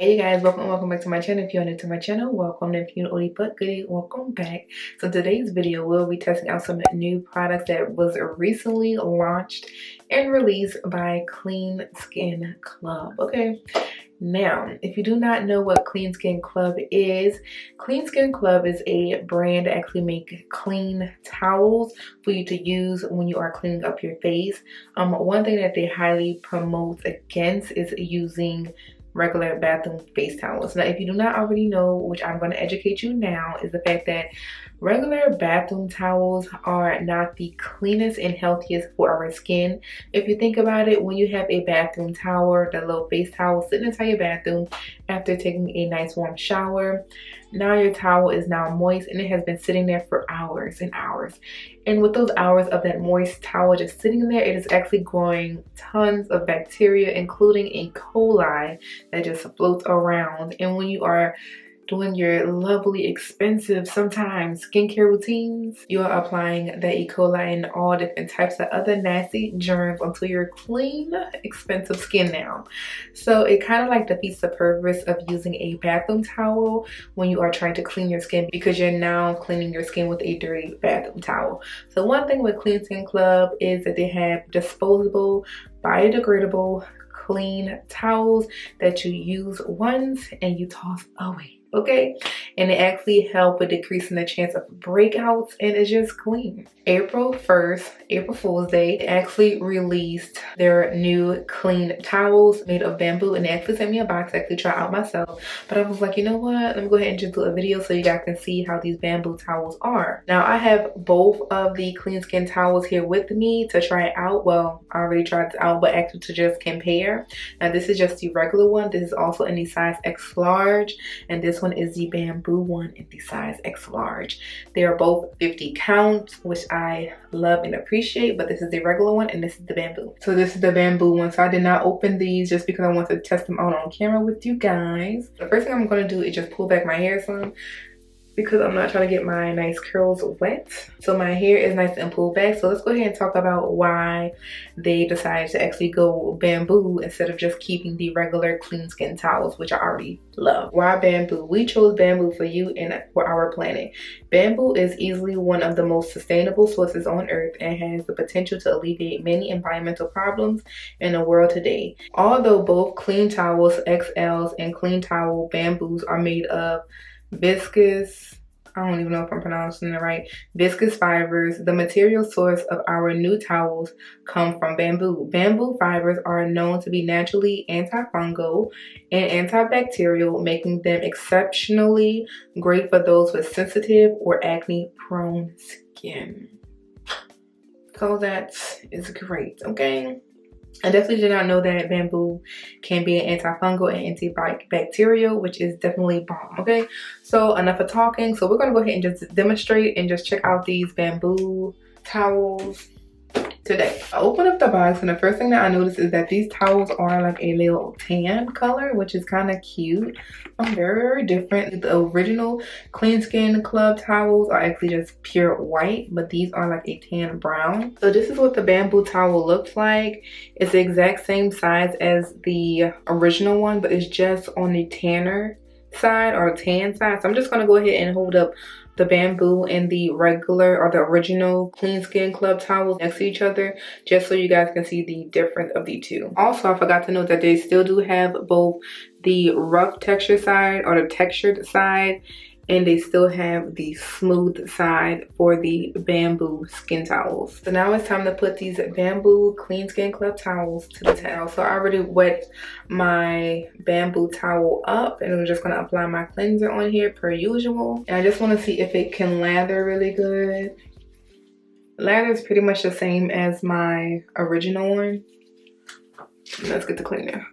Hey guys, welcome back to my channel. If you're new to my channel, welcome. If you're oldie but goodie, welcome back. So in today's video, we'll be testing out some new products that was recently launched and released by Clean Skin Club. Okay, now if you do not know what Clean Skin Club is, Clean Skin Club is a brand that actually make clean towels for you to use when you are cleaning up your face. One thing that they highly promote against is using regular bathroom face towels. Now, if you do not already know, which I'm going to educate you now, is the fact that regular bathroom towels are not the cleanest and healthiest for our skin. If you think about it, when you have a bathroom towel, the little face towel sitting inside your bathroom after taking a nice warm shower, now your towel is now moist and it has been sitting there for hours and hours. And with those hours of that moist towel just sitting there, it is actually growing tons of bacteria, including E. coli, that just floats around. And when you are doing your lovely, expensive, sometimes skincare routines, you are applying the E. coli and all different types of other nasty germs onto your clean, expensive skin now. So it kind of like defeats the purpose of using a bathroom towel when you are trying to clean your skin, because you're now cleaning your skin with a dirty bathroom towel. So one thing with Clean Skin Club is that they have disposable, biodegradable, clean towels that you use once and you toss away. Okay, and it actually helped with decreasing the chance of breakouts, and it's just clean. April 1st, April Fool's Day, they actually released their new clean towels made of bamboo, and they actually sent me a box to actually try out myself. But I was like, you know what, let me go ahead and just do a video so you guys can see how these bamboo towels are. Now I have both of the Clean Skin towels here with me to try it out. Well, I already tried it out, but actually to just compare. Now this is just the regular one. This is also in the size X large, and this one is the bamboo one in the size X large. They are both 50 counts, which I love and appreciate, but this is the regular one and this is the bamboo. So this is the bamboo one. So I did not open these just because I want to test them out on camera with you guys. The first thing I'm going to do is just pull back my hair some, because I'm not trying to get my nice curls wet. So my hair is nice and pulled back. So let's go ahead and talk about why they decided to actually go bamboo instead of just keeping the regular Clean Skin towels, which I already love. Why bamboo? We chose bamboo for you and for our planet. Bamboo is easily one of the most sustainable sources on earth and has the potential to alleviate many environmental problems in the world today. Although both Clean Towels XLs and Clean Towel Bamboos are made of viscous, I don't even know if I'm pronouncing it right, viscous fibers, the material source of our new towels come from bamboo. Bamboo fibers are known to be naturally antifungal and antibacterial, making them exceptionally great for those with sensitive or acne-prone skin. So that is great, okay? I definitely did not know that bamboo can be an antifungal and antibacterial, which is definitely bomb, okay? So enough of talking. So we're going to go ahead and just demonstrate and just check out these bamboo towels today. I opened up the box and the first thing that I noticed is that these towels are like a little tan color, which is kind of cute. Very, very different. The original Clean Skin Club towels are actually just pure white, but these are like a tan brown. So this is what the bamboo towel looks like. It's the exact same size as the original one, but it's just on the tanner side or tan side. So I'm just going to go ahead and hold up the bamboo and the regular or the original Clean Skin Club towels next to each other, just so you guys can see the difference of the two. Also, I forgot to note that they still do have both the rough texture side or the textured side, and they still have the smooth side for the bamboo skin towels. So now it's time to put these bamboo Clean Skin Club towels to the towel. So I already wet my bamboo towel up, and I'm just gonna apply my cleanser on here per usual. And I just wanna see if it can lather really good. Lather is pretty much the same as my original one. Let's get the cleaner.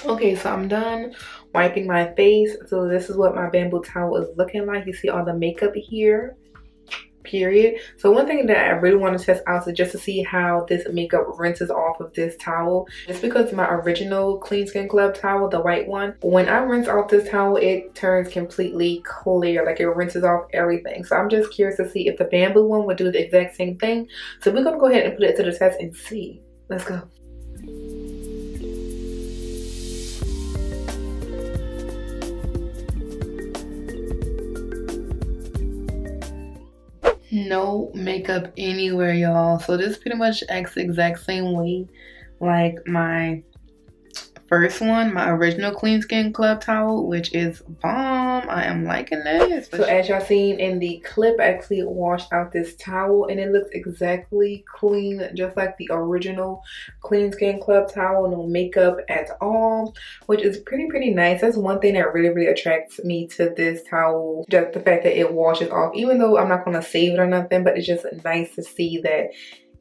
Okay, so I'm done wiping my face. So this is what my bamboo towel is looking like. You see all the makeup here. period. So one thing that I really want to test out is just to see how this makeup rinses off of this towel. Just because my original Clean Skin Club towel, the white one, when I rinse off this towel, it turns completely clear, like it rinses off everything. So I'm just curious to see if the bamboo one would do the exact same thing. So we're gonna go ahead and put it to the test and see. Let's go. No makeup anywhere, y'all. So this pretty much acts the exact same way like my first one, my original Clean Skin Club towel, which is bomb. I am liking this. So as y'all seen in the clip, I actually washed out this towel and it looks exactly clean, just like the original Clean Skin Club towel. No makeup at all, which is pretty nice. That's one thing that really attracts me to this towel, just the fact that it washes off, even though I'm not gonna save it or nothing, but it's just nice to see that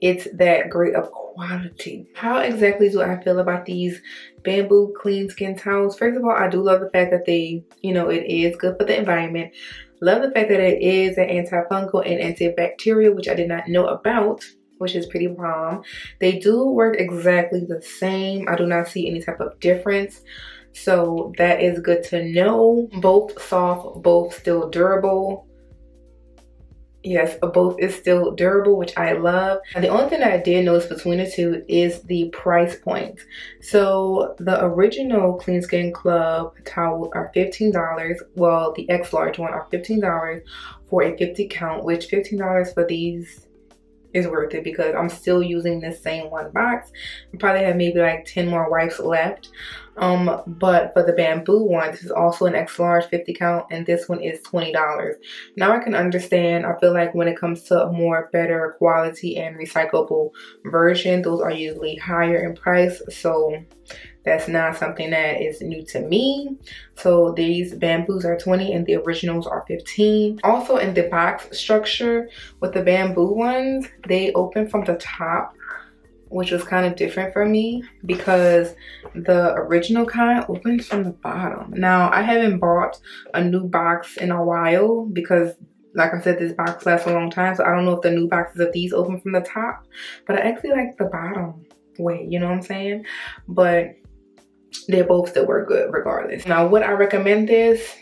it's that great of quality. How exactly do I feel about these bamboo clean skin towels? First of all, I do love the fact that they, you know, it is good for the environment. Love the fact that it is an antifungal and antibacterial, which I did not know about, which is pretty bomb. They do work exactly the same. I do not see any type of difference. So that is good to know. Both soft, both still durable. Yes, both is still durable, which I love. And the only thing that I did notice between the two is the price point. So the original Clean Skin Club towels are $15. Well, the X large one are $15 for a 50 count, which $15 for these is worth it because I'm still using this same one box. I probably have maybe like 10 more wipes left. But for the bamboo one, this is also an X large 50 count, and this one is $20. Now I can understand, I feel like when it comes to a more better quality and recyclable version, those are usually higher in price. So that's not something that is new to me. So these bamboos are 20 and the originals are 15. Also in the box structure with the bamboo ones, they open from the top, which was kind of different for me because the original kind opens from the bottom. Now I haven't bought a new box in a while because, like I said, this box lasts a long time. So I don't know if the new boxes of these open from the top, but I actually like the bottom way, you know what I'm saying? But they both still work good regardless. Now would I recommend this?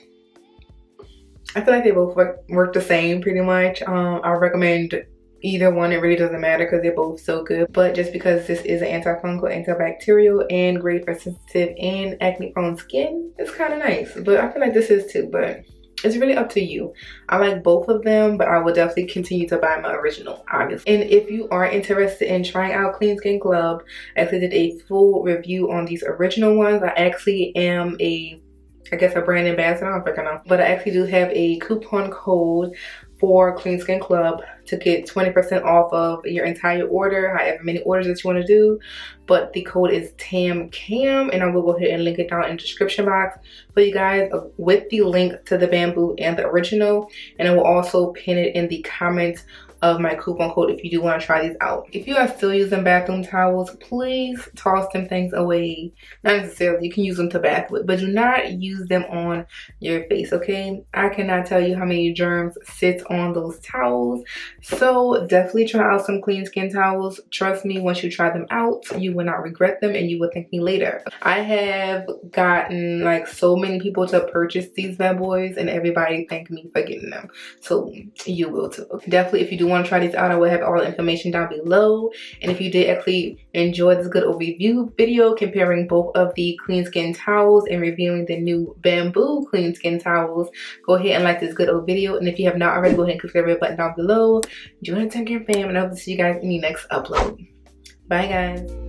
I feel like they both work the same pretty much. I recommend either one. It really doesn't matter because they're both so good. But just because this is an antifungal, antibacterial, and great for sensitive and acne prone skin, it's kind of nice. But I feel like this is too, but it's really up to you. I like both of them, but I will definitely continue to buy my original, obviously. And if you are interested in trying out Clean Skin Club, I actually did a full review on these original ones. I actually am a brand ambassador, I don't freaking know. But I actually do have a coupon code for Clean Skin Club to get 20% off of your entire order, however many orders that you want to do. But the code is TAM KAM, and I will go ahead and link it down in the description box for you guys with the link to the bamboo and the original. And I will also pin it in the comments of my coupon code if you do want to try these out. If you are still using bathroom towels, please toss them things away. Not necessarily, you can use them to bath with, but do not use them on your face, okay? I cannot tell you how many germs sit on those towels. So definitely try out some Clean Skin towels. Trust me, once you try them out, you will not regret them and you will thank me later. I have gotten like so many people to purchase these bad boys and everybody thank me for getting them. So you will too. Definitely, if you do want to try these out, I will have all the information down below. And if you did actually enjoy this good overview video comparing both of the Clean Skin towels and reviewing the new bamboo Clean Skin towels, go ahead and like this good old video. And if you have not already, go ahead and click the red button down below. Join the TAM KAM fam, and I hope to see you guys in the next upload. Bye guys.